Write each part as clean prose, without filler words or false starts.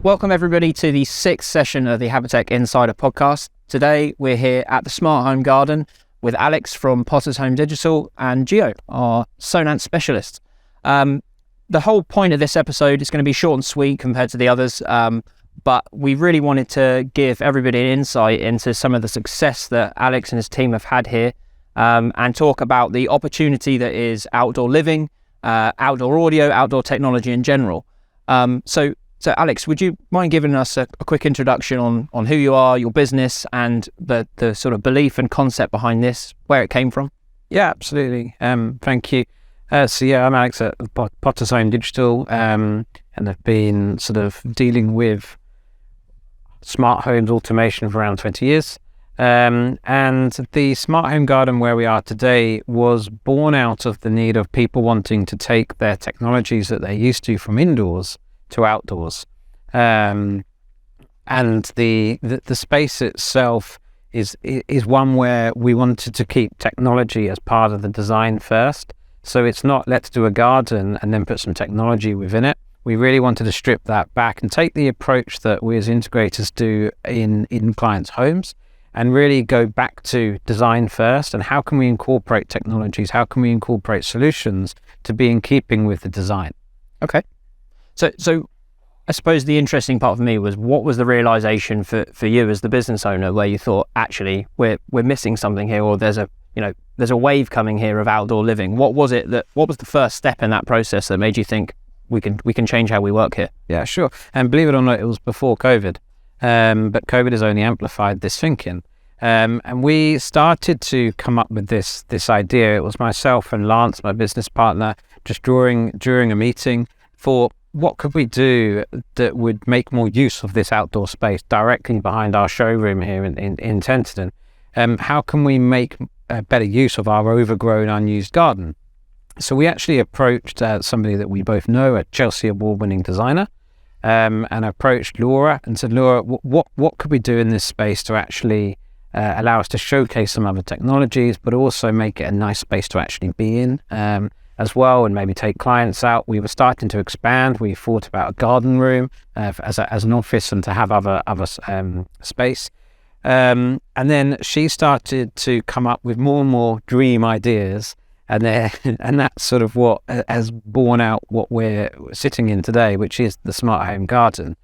Welcome everybody to the 6th session of the Habitech Insider podcast. Today we're here at the Smart Home Garden with Alex from Potter's Home Digital and Gio, our Sonance specialist. The whole point of this episode is going to be short and sweet compared to the others, but we really wanted to give everybody an insight into some of the success that Alex and his team have had here, and talk about the opportunity that is outdoor living, outdoor audio, outdoor technology in general. So Alex, would you mind giving us a quick introduction on who you are, your business, and the sort of belief and concept behind this, where it came from? Yeah, absolutely. Thank you. I'm Alex at Potter's Home Digital, and I've been sort of dealing with smart homes automation for around 20 years. And the Smart Home Garden where we are today was born out of the need of people wanting to take their technologies that they're used to from indoors to outdoors, and the space itself is one where we wanted to keep technology as part of the design first. So it's not let's do a garden and then put some technology within it. We really wanted to strip that back and take the approach that we as integrators do in clients' homes, and really go back to design first, and how can we incorporate technologies, how can we incorporate solutions to be in keeping with the design. Okay. So I suppose the interesting part for me was, what was the realization for you as the business owner where you thought, actually, we're missing something here, or there's a wave coming here of outdoor living? What was the first step in that process that made you think we can change how we work here? Yeah, sure. And believe it or not, it was before COVID, but COVID has only amplified this thinking. And we started to come up with this idea. It was myself and Lance, my business partner, just during a meeting, for what could we do that would make more use of this outdoor space directly behind our showroom here in Tenterden? How can we make better use of our overgrown, unused garden? So we actually approached somebody that we both know, a Chelsea award-winning designer, and approached Laura and said, Laura, what could we do in this space to actually allow us to showcase some other technologies, but also make it a nice space to actually be in as well, and maybe take clients out. We were starting to expand. We thought about a garden room as an office and to have other space. And then she started to come up with more and more dream ideas, and that's sort of what has borne out what we're sitting in today, which is the Smart Home Garden.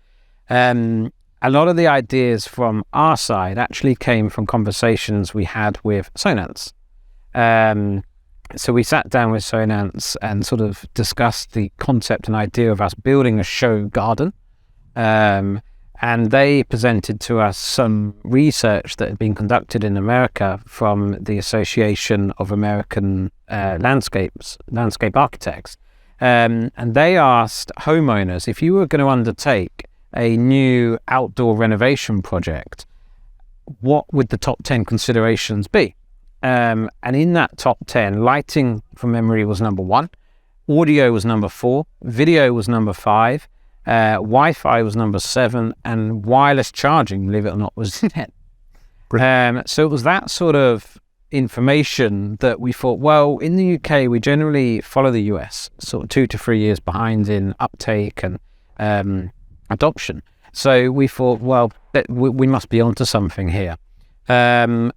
A lot of the ideas from our side actually came from conversations we had with Sonance. So we sat down with Sonance and sort of discussed the concept and idea of us building a show garden. And they presented to us some research that had been conducted in America from the Association of American Landscape Architects. And they asked homeowners, if you were going to undertake a new outdoor renovation project, what would the top 10 considerations be? And in that top 10, lighting from memory was number 1, audio was number 4, video was number 5, Wi-Fi was number 7, and wireless charging, believe it or not, was 10. So it was that sort of information that we thought, well, in the UK, we generally follow the US, sort of 2 to 3 years behind in uptake and adoption. So we thought, well, we must be onto something here. And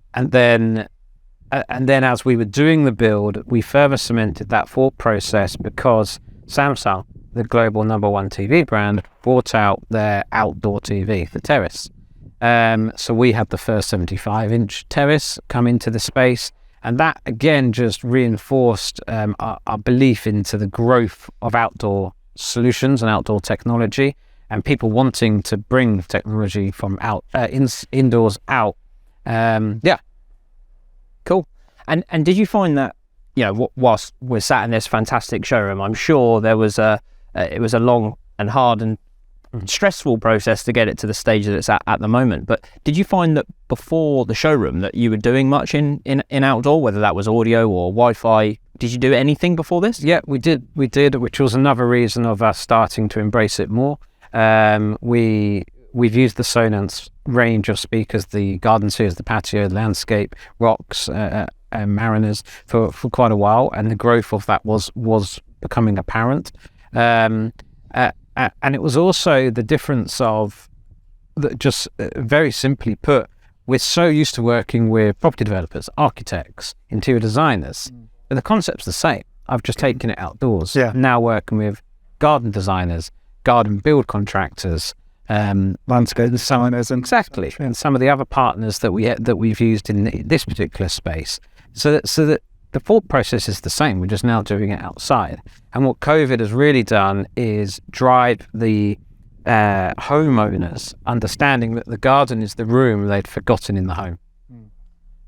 then as we were doing the build, we further cemented that thought process because Samsung, the global number 1 TV brand, brought out their outdoor TV, the Terrace. So we had the first 75-inch Terrace come into the space, and that again just reinforced our belief into the growth of outdoor solutions and outdoor technology, and people wanting to bring technology from indoors out. Cool. And did you find that, whilst we're sat in this fantastic showroom, I'm sure there was it was a long and hard and stressful process to get it to the stage that it's at the moment. But did you find that before the showroom that you were doing much in outdoor, whether that was audio or Wi-Fi? Did you do anything before this? Yeah, we did, which was another reason of us starting to embrace it more. We've used the Sonance range of speakers, the garden series, the patio, landscape, rocks, mariners for quite a while, and the growth of that was becoming apparent. And And it was also the difference of that, just very simply put, we're so used to working with property developers, architects, interior designers, but the concept's the same. I've just taken it outdoors. Yeah. Now working with garden designers, garden build contractors, landscape designers, and exactly, and some of the other partners that we've used in this particular space. So that the thought process is the same. We're just now doing it outside. And what COVID has really done is drive the homeowners understanding that the garden is the room they'd forgotten in the home.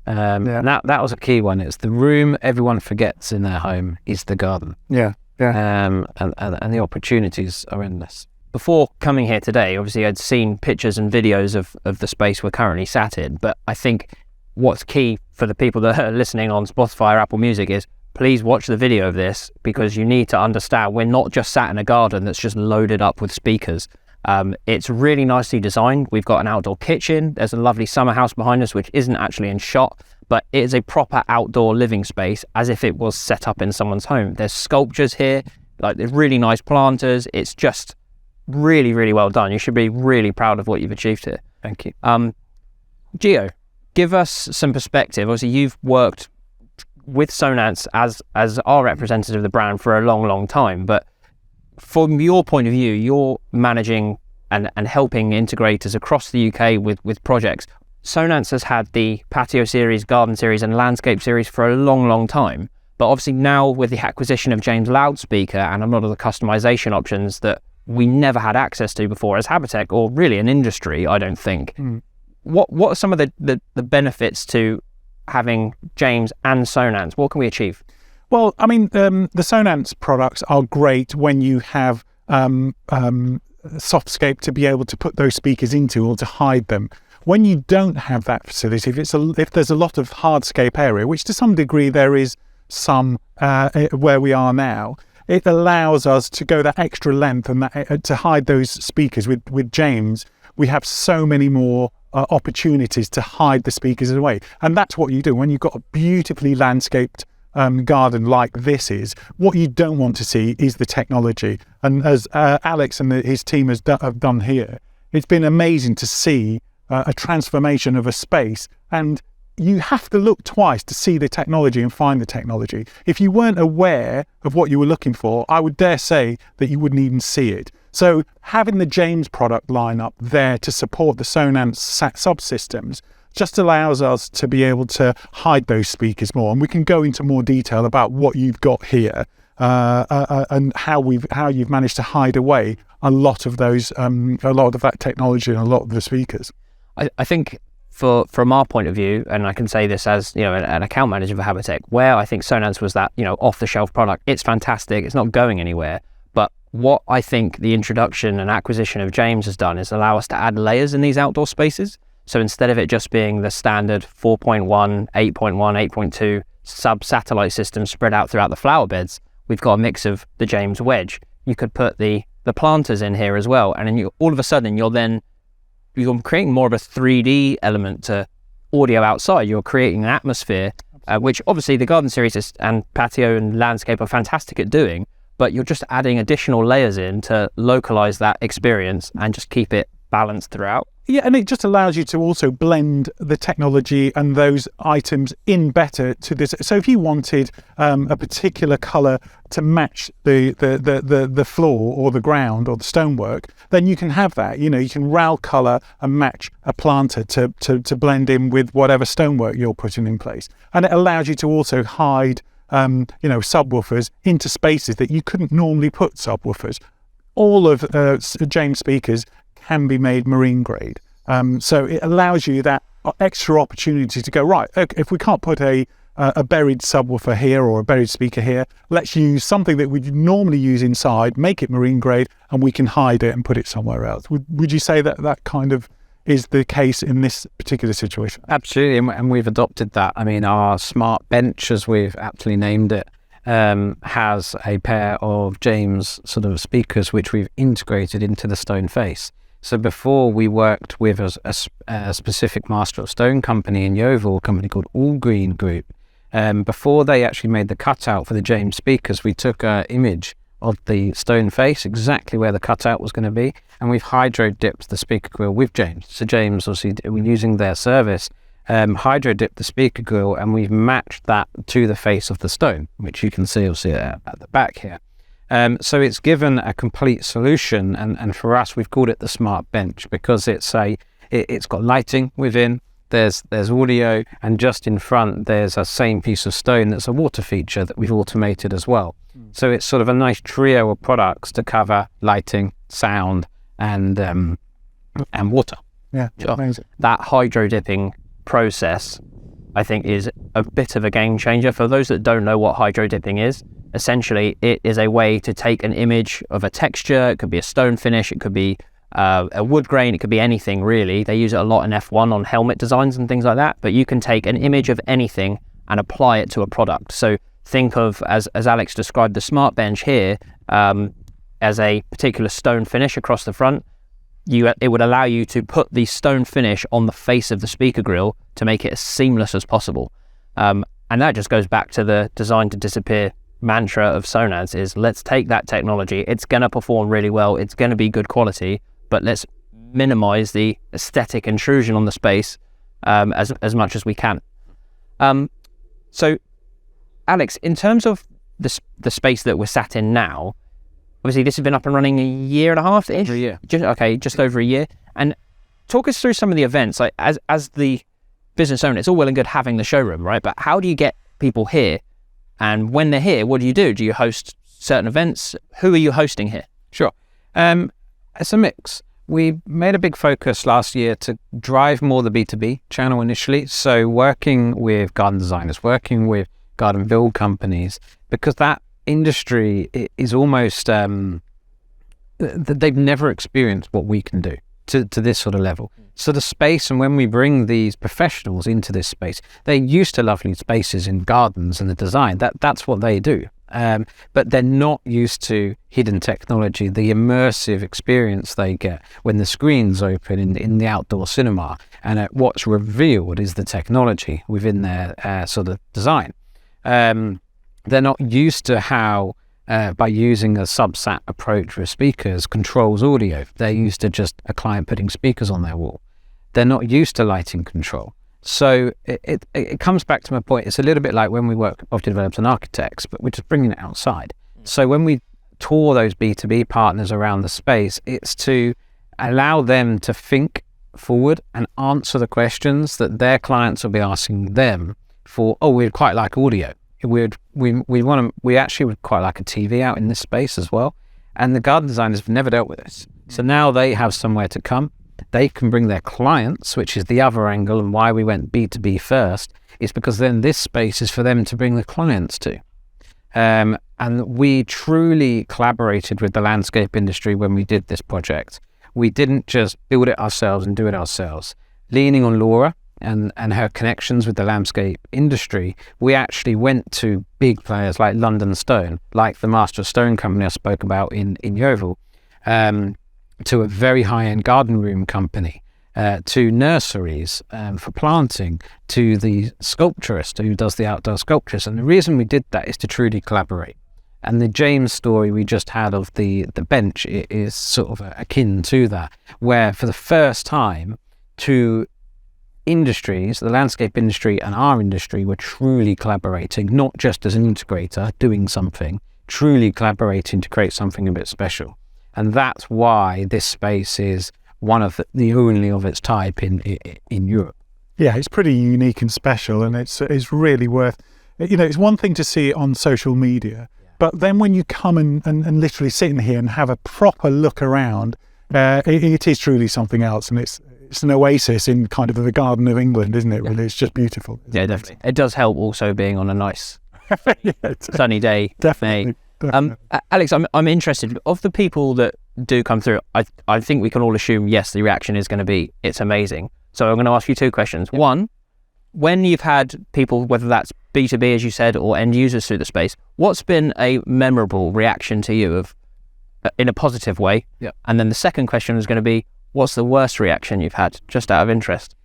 And that was a key one. It's the room everyone forgets in their home is the garden. Yeah. And the opportunities are endless. Before coming here today, obviously I'd seen pictures and videos of the space we're currently sat in, but I think what's key for the people that are listening on Spotify or Apple Music is please watch the video of this, because you need to understand we're not just sat in a garden that's just loaded up with speakers. It's really nicely designed. We've got an outdoor kitchen. There's a lovely summer house behind us, which isn't actually in shot, but it is a proper outdoor living space as if it was set up in someone's home. There's sculptures here, like there's really nice planters. It's just really, really well done. You should be really proud of what you've achieved here. Thank you. Gio, give us some perspective. Obviously, you've worked with Sonance as our representative of the brand for a long, long time, but from your point of view, you're managing and helping integrators across the UK with projects. Sonance has had the patio series, garden series and landscape series for a long, long time. But obviously now with the acquisition of James loudspeaker and a lot of the customization options that we never had access to before as Habitech, or really an industry, I don't think. What are some of the benefits to having James and Sonance? What can we achieve? Well, I mean, the Sonance products are great when you have softscape to be able to put those speakers into or to hide them. When you don't have that facility, if there's a lot of hardscape area, which to some degree there is some where we are now, it allows us to go that extra length and to hide those speakers. With James, we have so many more opportunities to hide the speakers away. And that's what you do when you've got a beautifully landscaped garden like this is. What you don't want to see is the technology. And as Alex and his team have done here, it's been amazing to see a transformation of a space. And you have to look twice to see the technology and find the technology. If you weren't aware of what you were looking for, I would dare say that you wouldn't even see it. So having the James product line up there to support the Sonance subsystems just allows us to be able to hide those speakers more. And we can go into more detail about what you've got here and how you've managed to hide away a lot of that technology and a lot of the speakers. I think from our point of view, and I can say this as an account manager for Habitech, where I think Sonance was that off the shelf product, it's fantastic, it's not going anywhere. But what I think the introduction and acquisition of James has done is allow us to add layers in these outdoor spaces. So instead of it just being the standard 4.1, 8.1, 8.2 sub-satellite system spread out throughout the flower beds, we've got a mix of the James wedge. You could put the planters in here as well, and then all of a sudden you're creating more of a 3D element to audio outside. You're creating an atmosphere, which obviously the garden series and patio and landscape are fantastic at doing, but you're just adding additional layers in to localize that experience and just keep it balanced throughout. Yeah, and it just allows you to also blend the technology and those items in better to this. So if you wanted a particular colour to match the floor or the ground or the stonework, then you can have that. You can RAL colour and match a planter to blend in with whatever stonework you're putting in place. And it allows you to also hide subwoofers into spaces that you couldn't normally put subwoofers. All of James speakers can be made marine grade. So it allows you that extra opportunity to go, right, okay, if we can't put a buried subwoofer here or a buried speaker here, let's use something that we normally use inside, make it marine grade, and we can hide it and put it somewhere else. Would you say that kind of is the case in this particular situation? Absolutely, and we've adopted that. I mean, our smart bench, as we've aptly named it, has a pair of James sort of speakers which we've integrated into the stone face. So before we worked with a specific Master of Stone company in Yeovil, a company called All Green Group. Before they actually made the cutout for the James speakers, we took an image of the stone face, exactly where the cutout was going to be, and we've hydro dipped the speaker grill with James. So James, obviously, we're using their service, hydro dipped the speaker grill, and we've matched that to the face of the stone, which you can see obviously at the back here. So it's given a complete solution, and for us, we've called it the smart bench because it's got lighting within. There's audio, and just in front there's a same piece of stone that's a water feature that we've automated as well. So it's sort of a nice trio of products to cover lighting, sound, and water. Yeah, Sure. amazing. That hydro dipping process, I think, is a bit of a game changer. For those that don't know what hydro dipping is, essentially it is a way to take an image of a texture. It could be a stone finish, it could be a wood grain, it could be anything really. They use it a lot in F1 on helmet designs and things like that, but you can take an image of anything and apply it to a product. So think of, as Alex described, the smart bench here as a particular stone finish across the front. It would allow you to put the stone finish on the face of the speaker grill to make it as seamless as possible. And that just goes back to the design to disappear mantra of Sonance, is let's take that technology. It's going to perform really well. It's going to be good quality, but let's minimize the aesthetic intrusion on the space as much as we can. So Alex, in terms of the space that we're sat in now, obviously this has been up and running a year and a half-ish? Over a year. Just over a year. And talk us through some of the events. Like as the business owner, it's all well and good having the showroom, right? But how do you get people here? And when they're here, what do you do? Do you host certain events? Who are you hosting here? Sure. It's a mix. We made a big focus last year to drive more the B2B channel initially. So working with garden designers, working with garden build companies, because that industry is almost, they've never experienced what we can do to this sort of level. So the space, and when we bring these professionals into this space, they're used to lovely spaces in gardens and the design. That's what they do. But they're not used to hidden technology, the immersive experience they get when the screen's open in the outdoor cinema, and what's revealed is the technology within their sort of design. They're not used to how, by using a subsat approach with speakers, controls audio. They're used to just a client putting speakers on their wall. They're not used to lighting control. So it comes back to my point. It's a little bit like when we work with property developers and architects, but we're just bringing it outside. So when we tour those B2B partners around the space, it's to allow them to think forward and answer the questions that their clients will be asking them for. Oh, we'd quite like audio. We actually would quite like a TV out in this space as well. And the garden designers have never dealt with this. So now they have somewhere to come. They can bring their clients, which is the other angle, and why we went B2B first, is because then this space is for them to bring the clients to. And we truly collaborated with the landscape industry when we did this project. We didn't just build it ourselves and do it ourselves. Leaning on Laura and her connections with the landscape industry, we actually went to big players like London Stone, like the Master Stone company I spoke about in Yeovil, to a very high-end garden room company, to nurseries for planting, to the sculpturist who does the outdoor sculptures. And the reason we did that is to truly collaborate. And the James story we just had of the bench is sort of akin to that, where for the first time, two industries, the landscape industry and our industry, were truly collaborating, not just as an integrator doing something, truly collaborating to create something a bit special. And that's why this space is one of the only of its type in Europe. Yeah, it's pretty unique and special, and it's really worth, it's one thing to see it on social media, but then when you come and literally sit in here and have a proper look around, it is truly something else, and it's an oasis in kind of the Garden of England, isn't it? Really, yeah. It's just beautiful. Yeah, definitely. It does help also being on a nice sunny day. Definitely. Alex, I'm interested. Of the people that do come through, I think we can all assume, yes, the reaction is going to be, it's amazing. So I'm going to ask you two questions. Yep. One, when you've had people, whether that's B2B, as you said, or end users through the space, what's been a memorable reaction to you of in a positive way? Yep. And then the second question is going to be, what's the worst reaction you've had, just out of interest?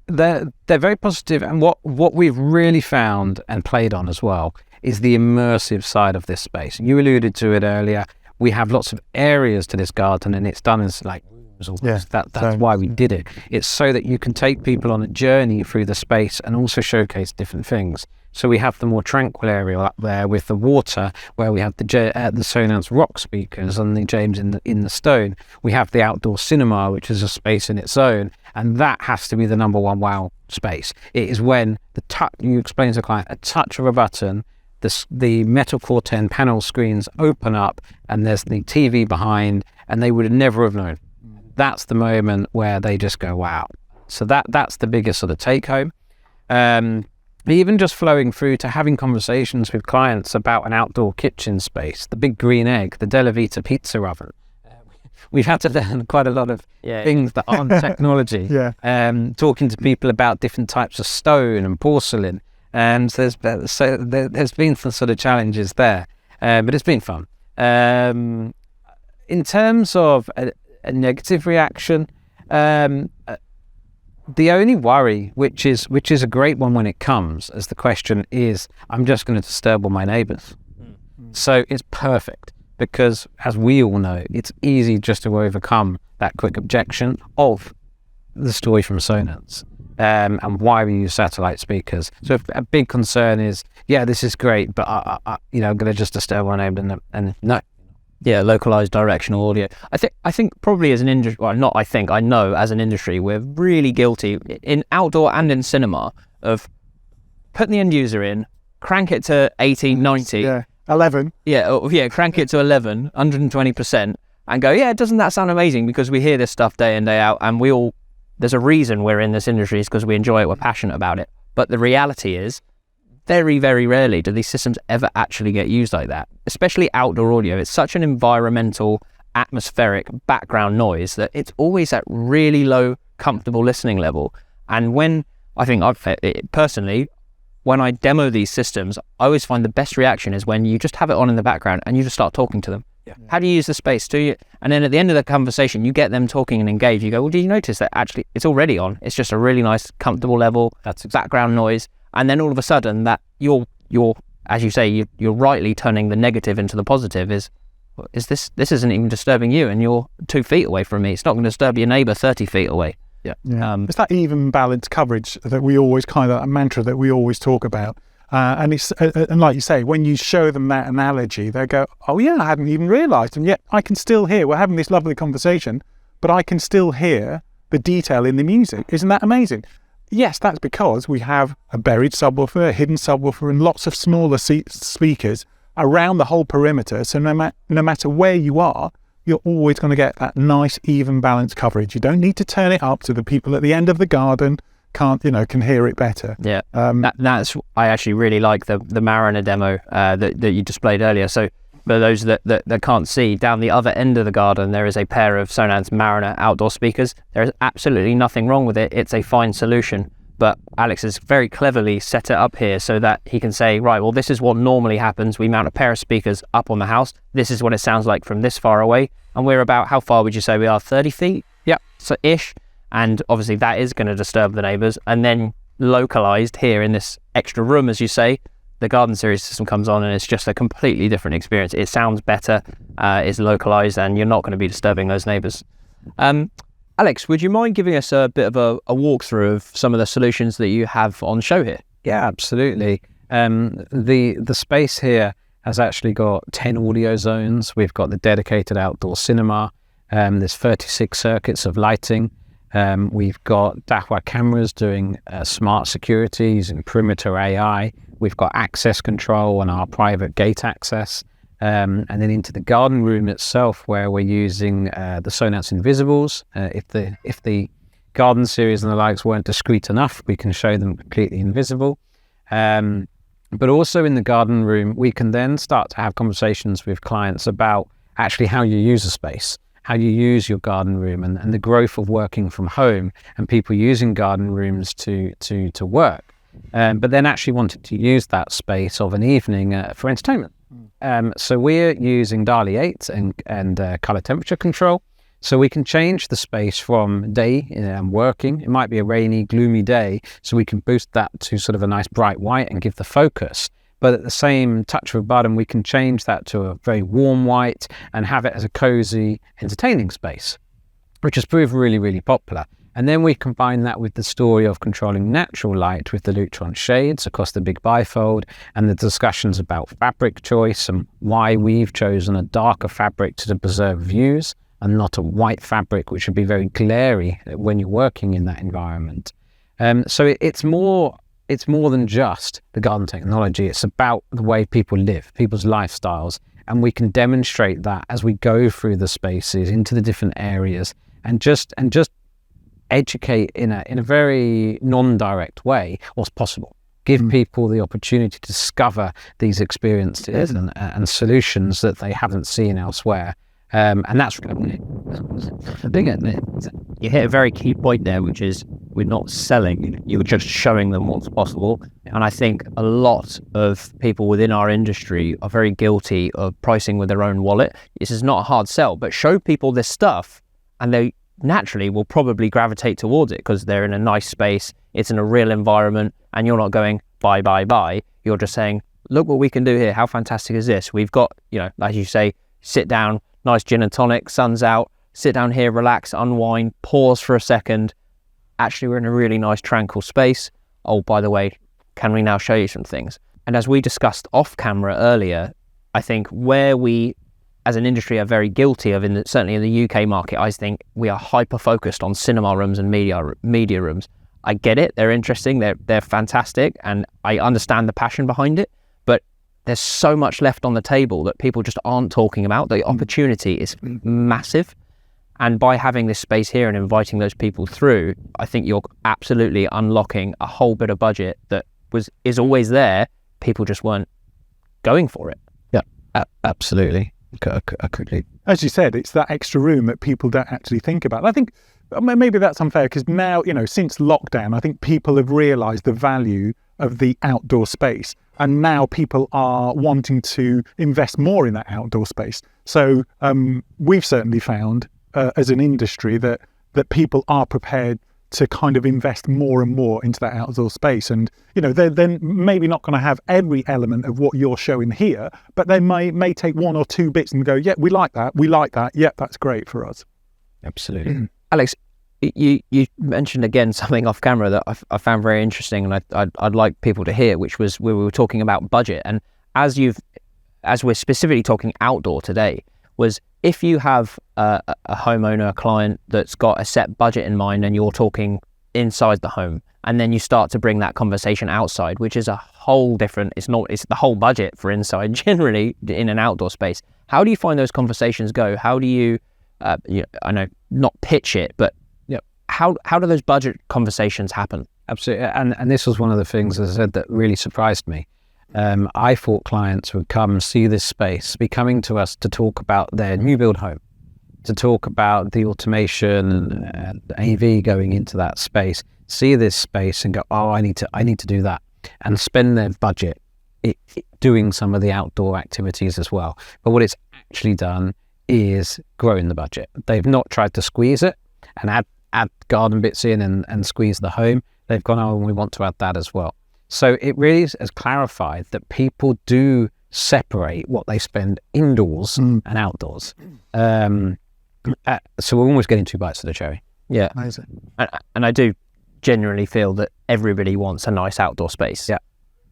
They're very positive, and what we've really found and played on as well is the immersive side of this space. You alluded to it earlier. We have lots of areas to this garden, and it's done as like rooms almost. That's why we did it. It's so that you can take people on a journey through the space and also showcase different things. So we have the more tranquil area up there with the water, where we have the Sonance rock speakers and the James in the stone. We have the outdoor cinema, which is a space in its own, and that has to be the number one wow space. It is when you explain to the client, a touch of a button, the metal Core 10 panel screens open up, and there's the TV behind, and they would never have known. That's the moment where they just go, wow. So that's the biggest sort of take home. Even just flowing through to having conversations with clients about an outdoor kitchen space, the big green egg, the Della Vita pizza oven. We've had to learn quite a lot of things that aren't technology. Talking to people about different types of stone and porcelain. And there's been some sort of challenges there, but it's been fun. In terms of a negative reaction, the only worry, which is a great one when it comes, as the question is, I'm just going to disturb all my neighbours. So it's perfect, because as we all know, it's easy just to overcome that quick objection of the story from Sonance. And why we use satellite speakers. So if a big concern is, this is great, but I'm going to just disturb my neighbour, and no. Yeah, localized directional audio. I think probably as an industry, well, not I think, I know as an industry, we're really guilty in outdoor and in cinema of putting the end user in, crank it to 18, 90. 11. Crank it to 11, 120%, and go, doesn't that sound amazing? Because we hear this stuff day in, day out, and there's a reason we're in this industry, is because we enjoy it, we're passionate about it. But the reality is, very, very rarely do these systems ever actually get used like that, especially outdoor audio. It's such an environmental, atmospheric background noise that it's always at really low, comfortable listening level. And when I demo these systems, I always find the best reaction is when you just have it on in the background and you just start talking to them. How do you use the space? And then at the end of the conversation, you get them talking and engaged. You go, well, did you notice that actually it's already on? It's just a really nice, comfortable level. That's background noise. And then all of a sudden, that you're as you say, you're rightly turning the negative into the positive. This isn't even disturbing you, and you're 2 feet away from me. It's not going to disturb your neighbour 30 feet away. It's that even balanced coverage that we always a mantra that we always talk about. And it's and like you say, when you show them that analogy, they go, oh yeah, I hadn't even realised, and yet I can still hear. We're having this lovely conversation, but I can still hear the detail in the music. Isn't that amazing? Yes, that's because we have a buried subwoofer, a hidden subwoofer, and lots of smaller speakers around the whole perimeter. So no matter where you are, you're always going to get that nice, even, balanced coverage. You don't need to turn it up so the people at the end of the garden can hear it better. That's I actually really like the Mariner demo that you displayed earlier. So for those that can't see, down the other end of the garden there is a pair of Sonance Mariner outdoor speakers. There is absolutely nothing wrong with it. It's a fine solution, but Alex has very cleverly set it up here so that he can say, right, well, this is what normally happens. We mount a pair of speakers up on the house. This is what it sounds like from this far away, and we're about, how far would you say we are? 30 feet? So ish. And obviously that is going to disturb the neighbours. And then localised here in this extra room, as you say, the Garden Series system comes on and it's just a completely different experience. It sounds better, it's localised, and you're not going to be disturbing those neighbours. Alex, would you mind giving us a bit of a walkthrough of some of the solutions that you have on show here? Yeah, absolutely. The space here has actually got 10 audio zones. We've got the dedicated outdoor cinema. There's 36 circuits of lighting. We've got Dahua cameras doing smart security using perimeter AI. We've got access control and our private gate access. And then into the garden room itself, where we're using the Sonance Invisibles. If the Garden Series and the likes weren't discreet enough, we can show them completely invisible. But also in the garden room, we can then start to have conversations with clients about actually how you use a space, how you use your garden room, and the growth of working from home and people using garden rooms to work. But then actually wanted to use that space of an evening for entertainment. So we're using DALI 8 and color temperature control. So we can change the space from day and working. It might be a rainy, gloomy day, so we can boost that to sort of a nice bright white and give the focus. but at the same touch of a button, we can change that to a very warm white and have it as a cozy, entertaining space, which has proved really, really popular. And then we combine that with the story of controlling natural light with the Lutron shades across the big bifold, and the discussions about fabric choice and why we've chosen a darker fabric to preserve views and not a white fabric, which would be very glary when you're working in that environment. So it's more than just the garden technology. It's about the way people live, people's lifestyles, and we can demonstrate that as we go through the spaces into the different areas, and just educate in a very non-direct way what's possible. Give people the opportunity to discover these experiences and solutions that they haven't seen elsewhere. And that's really big, isn't it? You hit a very key point there, which is we're not selling, you're just showing them what's possible. And I think a lot of people within our industry are very guilty of pricing with their own wallet. This is not a hard sell, but show people this stuff and they naturally will probably gravitate towards it because they're in a nice space, it's in a real environment, and you're not going buy, buy, buy. You're just saying, look what we can do here. How fantastic is this? We've got, as you say, sit down, nice gin and tonic, sun's out, sit down here, relax, unwind, pause for a second. Actually, we're in a really nice tranquil space. Oh, by the way, can we now show you some things? And as we discussed off camera earlier, I think where we as an industry are very guilty of, certainly in the UK market, I think we are hyper focused on cinema rooms and media rooms. I get it, they're interesting, they're fantastic, and I understand the passion behind it, but there's so much left on the table that people just aren't talking about. The opportunity is massive, and by having this space here and inviting those people through, I think you're absolutely unlocking a whole bit of budget that is always there. People just weren't going for it. Yeah, absolutely. Quickly. As you said, it's that extra room that people don't actually think about. I think maybe that's unfair because now, since lockdown, I think people have realised the value of the outdoor space, and now people are wanting to invest more in that outdoor space. So we've certainly found as an industry that people are prepared to kind of invest more and more into that outdoor space. And, they're maybe not going to have every element of what you're showing here, but they may take one or two bits and go, yeah, we like that. Yeah, that's great for us. Absolutely. Alex, you mentioned again something off camera that I found very interesting, and I'd like people to hear, which was we were talking about budget. And as we're specifically talking outdoor today, was if you have a homeowner, a client that's got a set budget in mind and you're talking inside the home, and then you start to bring that conversation outside, which is a whole different, it's the whole budget for inside generally in an outdoor space. How do you find those conversations go? How do you, I know not pitch it, but how do those budget conversations happen? Absolutely. And this was one of the things, as I said, that really surprised me. I thought clients would come and see this space, be coming to us to talk about their new build home, to talk about the automation and AV going into that space, see this space and go, oh, I need to do that, and spend their budget doing some of the outdoor activities as well. But what it's actually done is growing the budget. They've not tried to squeeze it and add garden bits in and squeeze the home. They've gone, oh, we want to add that as well. So it really has clarified that people do separate what they spend indoors and outdoors. So we're almost getting two bites of the cherry. Yeah. Amazing. And I do genuinely feel that everybody wants a nice outdoor space. Yeah.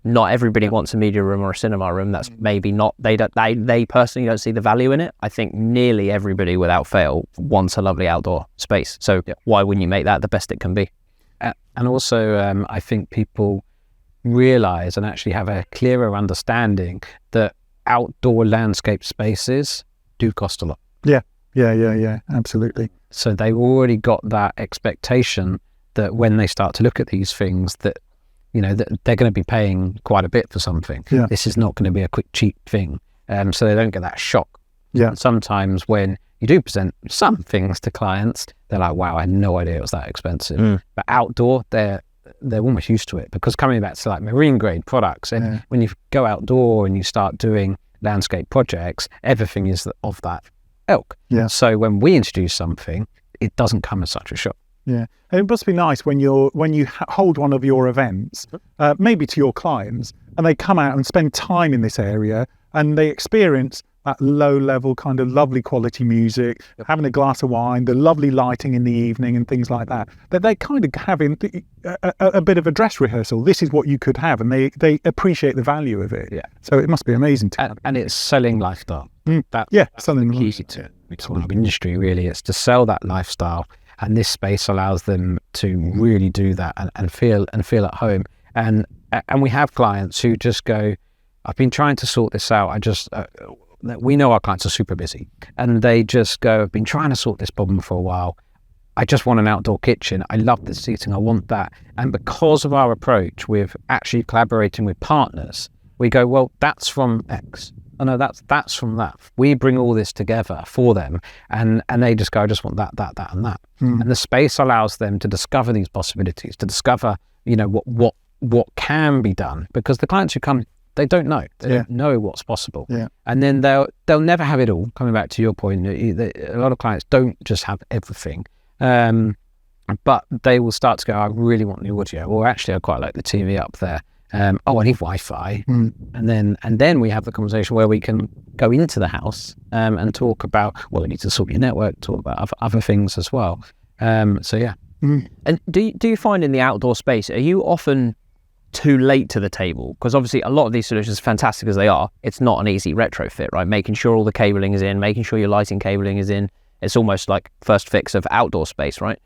Not everybody wants a media room or a cinema room. That's maybe not, they personally don't see the value in it. I think nearly everybody without fail wants a lovely outdoor space. So why wouldn't you make that the best it can be? And also, I think people realize and actually have a clearer understanding that outdoor landscape spaces do cost a lot. Yeah, absolutely. So they've already got that expectation that when they start to look at these things, that that they're going to be paying quite a bit for something. Yeah. This is not going to be a quick cheap thing, so they don't get that shock. Yeah. And sometimes when you do present some things to clients, they're like, wow, I had no idea it was that expensive. But outdoor, they're almost used to it, because coming back to like marine grade products, and when you go outdoor and you start doing landscape projects, everything is of that ilk. Yeah. So when we introduce something, it doesn't come as such a shock. Yeah, and it must be nice when you hold one of your events, maybe to your clients, and they come out and spend time in this area, and they experience that low-level kind of lovely quality music, having a glass of wine, the lovely lighting in the evening and things like that, that they kind of having a bit of a dress rehearsal. This is what you could have, and they appreciate the value of it. Yeah. So it must be amazing to and it's selling lifestyle. That's selling the key to our industry, really. It's to sell that lifestyle, and this space allows them to really do that and feel at home. And we have clients who just go, I've been trying to sort this out. We know our clients are super busy, and they just go, I've been trying to sort this problem for a while. I just want an outdoor kitchen. I love the seating. I want that. And because of our approach with actually collaborating with partners, we go, well, that's from X. Oh no, that's from that. We bring all this together for them, and they just go, I just want that, and that. And the space allows them to discover these possibilities, to discover, what can be done, because the clients who come, they don't know. They don't know what's possible. Yeah. And then they'll never have it all. Coming back to your point, a lot of clients don't just have everything, but they will start to go, I really want the audio, or actually I quite like the TV up there. I need Wi-Fi. And then we have the conversation where we can go into the house and talk about, well, you need to sort your network, talk about other things as well. And do you find in the outdoor space, are you often too late to the table? Because obviously a lot of these solutions, fantastic as they are, it's not an easy retrofit, right? Making sure all the cabling is in, making sure your lighting cabling is in, it's almost like first fix of outdoor space, right?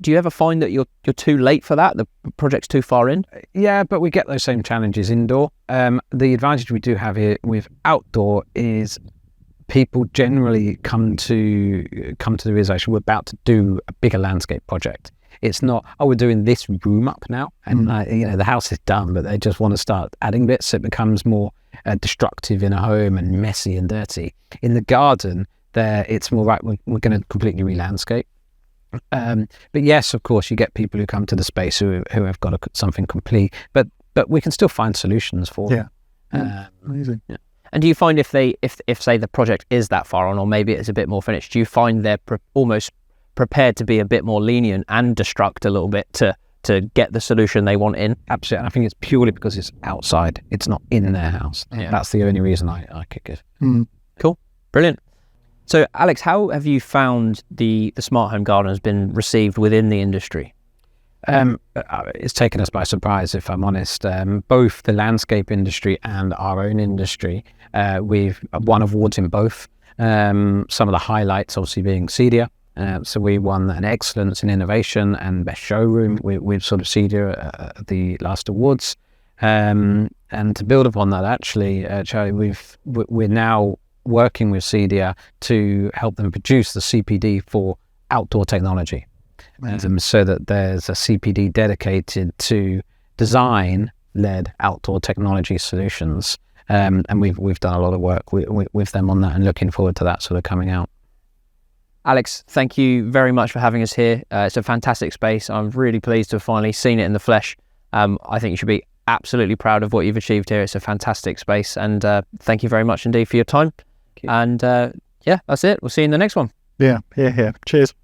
Do you ever find that you're too late for that? The project's too far in? Yeah, but we get those same challenges indoor. The advantage we do have here with outdoor is people generally come to the realization we're about to do a bigger landscape project. It's not, we're doing this room up now, and the house is done, but they just want to start adding bits. So it becomes more destructive in a home and messy and dirty. In the garden, there it's more right. We're going to completely re-landscape. But yes, of course, you get people who come to the space who have got something complete, but we can still find solutions for them. Amazing. Yeah. And do you find if say the project is that far on, or maybe it's a bit more finished, do you find they're almost prepared to be a bit more lenient and destruct a little bit to get the solution they want in? Absolutely. And I think it's purely because it's outside, it's not in their house. That's the only reason I could give. Cool, brilliant. So Alex, how have you found the smart home garden has been received within the industry? It's taken us by surprise, if I'm honest. Both the landscape industry and our own industry, we've won awards in both. Some of the highlights obviously being CEDIA. So we won an excellence in innovation and best showroom with sort of CEDIA at the last awards. And to build upon that, actually, Charlie, we're now working with CEDIA to help them produce the CPD for outdoor technology. So that there's a CPD dedicated to design-led outdoor technology solutions. And we've done a lot of work with them on that, and looking forward to that sort of coming out. Alex, thank you very much for having us here. It's a fantastic space. I'm really pleased to have finally seen it in the flesh. I think you should be absolutely proud of what you've achieved here. It's a fantastic space, and thank you very much indeed for your time. And that's it. We'll see you in the next one. Yeah. Cheers.